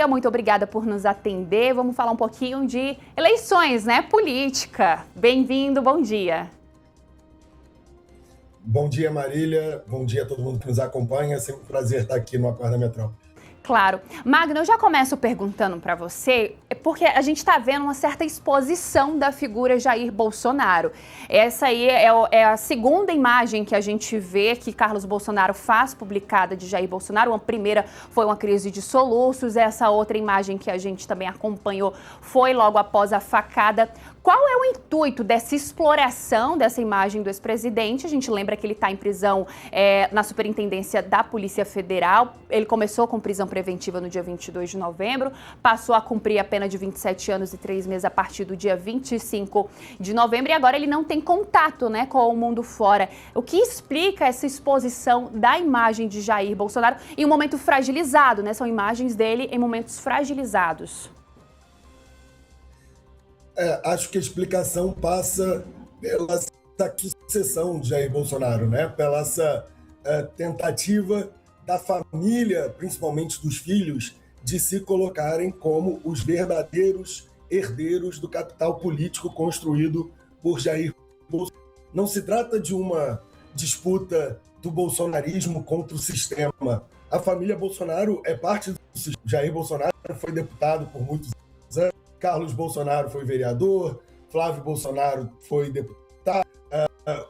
dia, muito obrigada por nos atender. Vamos falar um pouquinho de eleições, né? Política. Bem-vindo, bom dia. Bom dia, Marília. Bom dia a todo mundo que nos acompanha. É sempre um prazer estar aqui no Acorda Metrópole. Claro. Magno, eu já começo perguntando para você, porque a gente está vendo uma certa exposição da figura Jair Bolsonaro. Essa aí é a segunda imagem que a gente vê que Carlos Bolsonaro faz publicada de Jair Bolsonaro. A primeira foi uma crise de soluços, essa outra imagem que a gente também acompanhou foi logo após a facada. Qual é o intuito dessa exploração dessa imagem do ex-presidente? A gente lembra que ele está em prisão na Superintendência da Polícia Federal. Ele começou com prisão preventiva no dia 22 de novembro, passou a cumprir a pena de 27 anos e 3 meses a partir do dia 25 de novembro e agora ele não tem contato, né, com o mundo fora. O que explica essa exposição da imagem de Jair Bolsonaro em um momento fragilizado, né? São imagens dele em momentos fragilizados. Acho que a explicação passa pela sucessão de Jair Bolsonaro, né? Pela essa tentativa da família, principalmente dos filhos, de se colocarem como os verdadeiros herdeiros do capital político construído por Jair Bolsonaro. Não se trata de uma disputa do bolsonarismo contra o sistema. A família Bolsonaro é parte do sistema. Jair Bolsonaro foi deputado por muitos anos, Carlos Bolsonaro foi vereador, Flávio Bolsonaro foi deputado,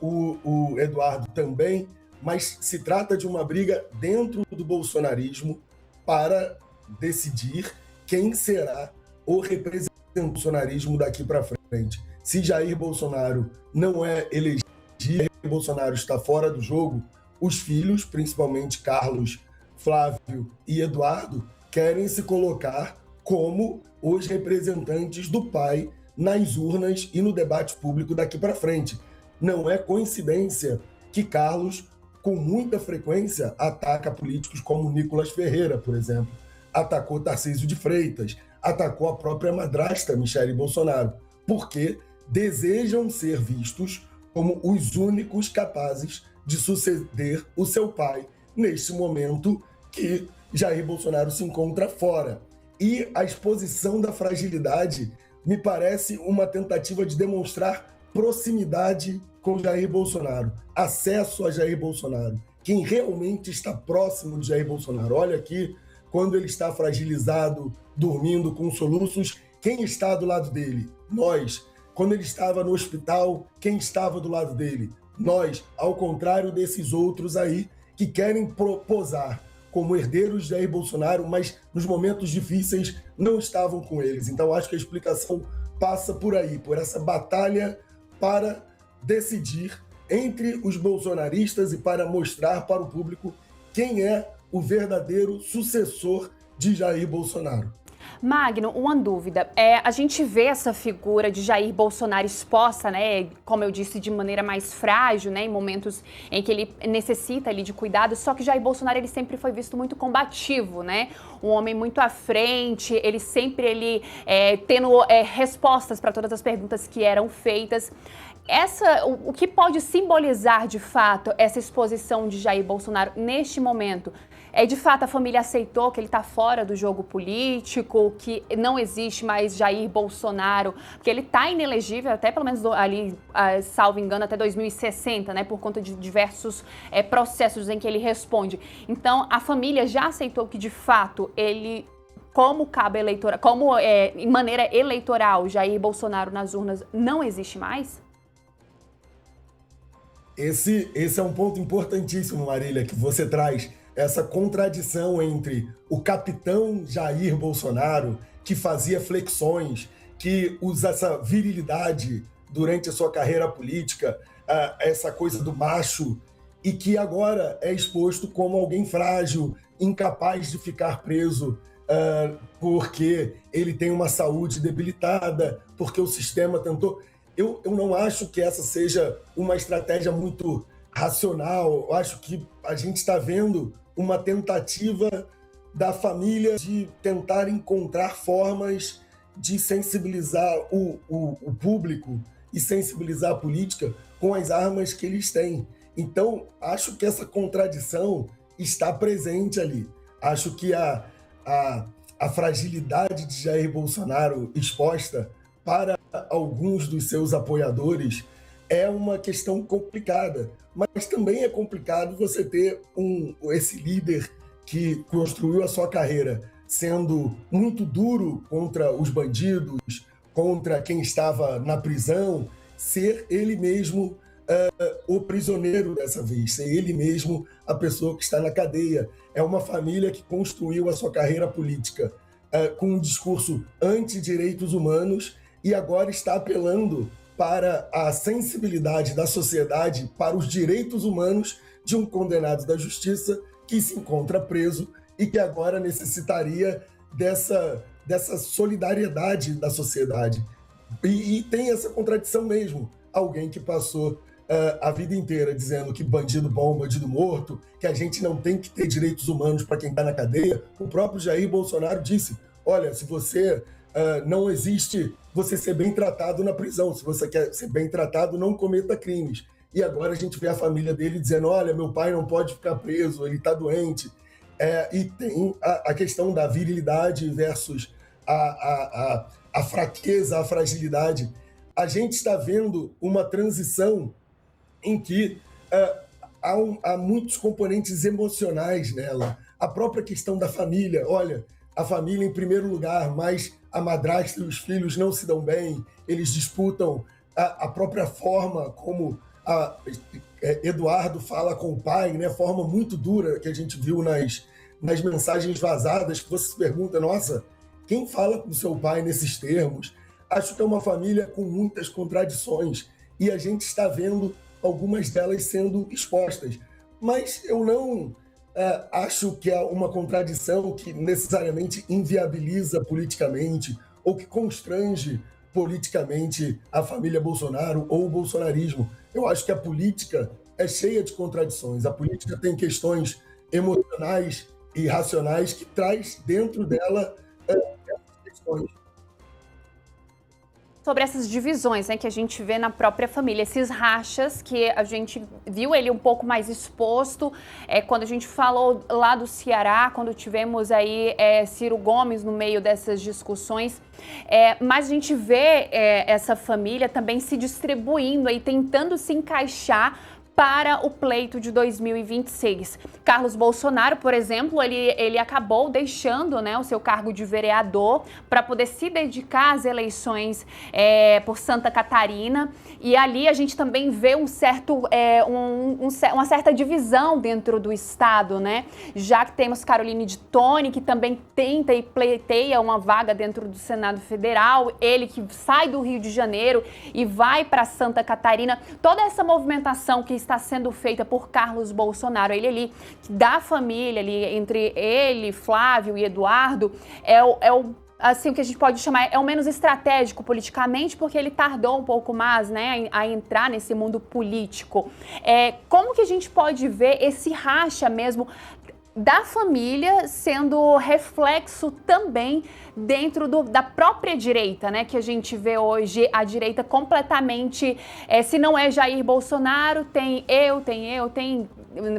o Eduardo também, mas se trata de uma briga dentro do bolsonarismo para decidir quem será o representante do bolsonarismo daqui para frente. Se Jair Bolsonaro não é elegido, Jair Bolsonaro está fora do jogo, os filhos, principalmente Carlos, Flávio e Eduardo, querem se colocar como os representantes do pai nas urnas e no debate público daqui para frente. Não é coincidência que Carlos, com muita frequência, ataca políticos como Nicolas Ferreira, por exemplo, atacou Tarcísio de Freitas, atacou a própria madrasta Michele Bolsonaro, porque desejam ser vistos como os únicos capazes de suceder o seu pai neste momento que Jair Bolsonaro se encontra fora. E a exposição da fragilidade me parece uma tentativa de demonstrar proximidade com Jair Bolsonaro, acesso a Jair Bolsonaro, quem realmente está próximo de Jair Bolsonaro. Olha aqui, quando ele está fragilizado, dormindo com soluços, quem está do lado dele? Nós. Quando ele estava no hospital, quem estava do lado dele? Nós, ao contrário desses outros aí que querem posar como herdeiros de Jair Bolsonaro, mas nos momentos difíceis não estavam com eles. Então acho que a explicação passa por aí, por essa batalha para decidir entre os bolsonaristas e para mostrar para o público quem é o verdadeiro sucessor de Jair Bolsonaro. Magno, uma dúvida. A gente vê essa figura de Jair Bolsonaro exposta, né, como eu disse, de maneira mais frágil, né, em momentos em que ele necessita ali de cuidado, só que Jair Bolsonaro ele sempre foi visto muito combativo, né, um homem muito à frente, ele sempre tendo respostas para todas as perguntas que eram feitas. O que pode simbolizar, de fato, essa exposição de Jair Bolsonaro neste momento? De fato, a família aceitou que ele está fora do jogo político, que não existe mais Jair Bolsonaro, porque ele está inelegível até pelo menos ali, salvo engano, até 2060, né, por conta de diversos processos em que ele responde. Então, a família já aceitou que, de fato, ele, como cabo eleitoral, em maneira eleitoral, Jair Bolsonaro nas urnas não existe mais? Esse é um ponto importantíssimo, Marília, que você traz. Essa contradição entre o capitão Jair Bolsonaro, que fazia flexões, que usa essa virilidade durante a sua carreira política, essa coisa do macho, e que agora é exposto como alguém frágil, incapaz de ficar preso porque ele tem uma saúde debilitada, porque o sistema tentou... Eu não acho que essa seja uma estratégia muito racional. Eu acho que a gente está vendo uma tentativa da família de tentar encontrar formas de sensibilizar o público e sensibilizar a política com as armas que eles têm. Então, acho que essa contradição está presente ali. Acho que a fragilidade de Jair Bolsonaro exposta para alguns dos seus apoiadores é uma questão complicada, mas também é complicado você ter esse líder que construiu a sua carreira sendo muito duro contra os bandidos, contra quem estava na prisão, ser ele mesmo o prisioneiro dessa vez, ser ele mesmo a pessoa que está na cadeia. É uma família que construiu a sua carreira política com um discurso anti-direitos humanos e agora está apelando para a sensibilidade da sociedade para os direitos humanos de um condenado da justiça que se encontra preso e que agora necessitaria dessa solidariedade da sociedade. E tem essa contradição mesmo. Alguém que passou a vida inteira dizendo que bandido bom, bandido morto, que a gente não tem que ter direitos humanos para quem está na cadeia. O próprio Jair Bolsonaro disse, olha, se você não existe você ser bem tratado na prisão, se você quer ser bem tratado, não cometa crimes. E agora a gente vê a família dele dizendo, olha, meu pai não pode ficar preso, ele está doente. E tem a questão da virilidade versus a fraqueza, a fragilidade. A gente está vendo uma transição em que há muitos componentes emocionais nela. A própria questão da família, olha, a família em primeiro lugar, mas a madrasta e os filhos não se dão bem, eles disputam a própria forma como Eduardo fala com o pai, né? Forma muito dura que a gente viu nas mensagens vazadas, que você se pergunta, nossa, quem fala com seu pai nesses termos? Acho que é uma família com muitas contradições e a gente está vendo algumas delas sendo expostas. Mas eu não acho que é uma contradição que necessariamente inviabiliza politicamente ou que constrange politicamente a família Bolsonaro ou o bolsonarismo. Eu acho que a política é cheia de contradições. A política tem questões emocionais e racionais que traz dentro dela essas questões. Sobre essas divisões, né, que a gente vê na própria família, esses rachas que a gente viu ele um pouco mais exposto, quando a gente falou lá do Ceará, quando tivemos aí Ciro Gomes no meio dessas discussões, mas a gente vê essa família também se distribuindo aí, tentando se encaixar para o pleito de 2026. Carlos Bolsonaro, por exemplo, ele acabou deixando, né, o seu cargo de vereador para poder se dedicar às eleições por Santa Catarina. E ali a gente também vê uma certa divisão dentro do estado, né? Já que temos Caroline de Toni, que também tenta e pleiteia uma vaga dentro do Senado Federal, ele que sai do Rio de Janeiro e vai para Santa Catarina. Toda essa movimentação que está sendo feita por Carlos Bolsonaro, ele ali, da família ali, entre ele, Flávio e Eduardo, assim, o que a gente pode chamar é o menos estratégico politicamente, porque ele tardou um pouco mais, né, a entrar nesse mundo político. Como que a gente pode ver esse racha mesmo da família sendo reflexo também dentro da própria direita, né? Que a gente vê hoje a direita completamente, se não é Jair Bolsonaro, tem,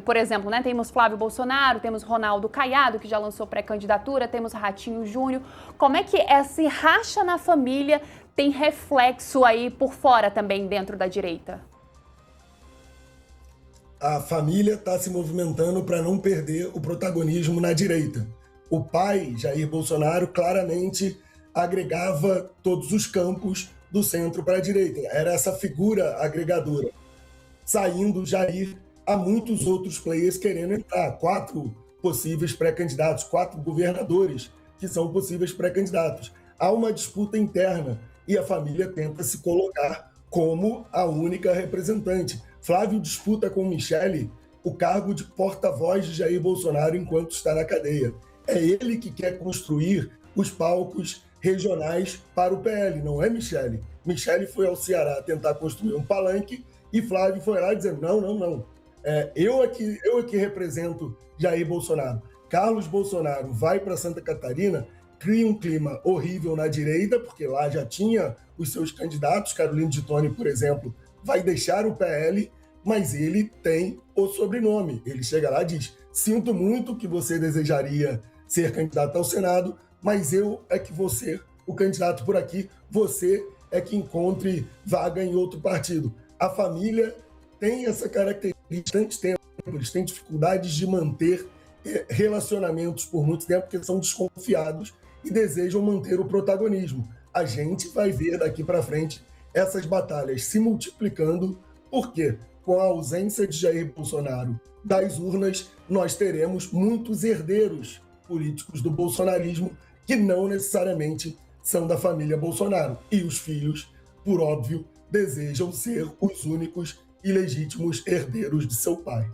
por exemplo, né? Temos Flávio Bolsonaro, temos Ronaldo Caiado, que já lançou pré-candidatura, temos Ratinho Júnior. Como é que esse racha na família tem reflexo aí por fora também dentro da direita? A família está se movimentando para não perder o protagonismo na direita. O pai, Jair Bolsonaro, claramente agregava todos os campos do centro para a direita. Era essa figura agregadora. Saindo Jair, há muitos outros players querendo entrar. 4 possíveis pré-candidatos, 4 governadores que são possíveis pré-candidatos. Há uma disputa interna e a família tenta se colocar como a única representante. Flávio disputa com Michele o cargo de porta-voz de Jair Bolsonaro enquanto está na cadeia. É ele que quer construir os palcos regionais para o PL, não é Michele. Michele foi ao Ceará tentar construir um palanque e Flávio foi lá dizendo, não. Eu aqui represento Jair Bolsonaro. Carlos Bolsonaro vai para Santa Catarina, cria um clima horrível na direita, porque lá já tinha os seus candidatos, Caroline de Toni, por exemplo, vai deixar o PL, mas ele tem o sobrenome. Ele chega lá e diz, sinto muito que você desejaria ser candidato ao Senado, mas eu é que vou ser o candidato por aqui, você é que encontre vaga em outro partido. A família tem essa característica de bastante tempo, eles têm dificuldades de manter relacionamentos por muito tempo, porque são desconfiados e desejam manter o protagonismo. A gente vai ver daqui para frente essas batalhas se multiplicando, porque com a ausência de Jair Bolsonaro das urnas, nós teremos muitos herdeiros políticos do bolsonarismo que não necessariamente são da família Bolsonaro. E os filhos, por óbvio, desejam ser os únicos e legítimos herdeiros de seu pai.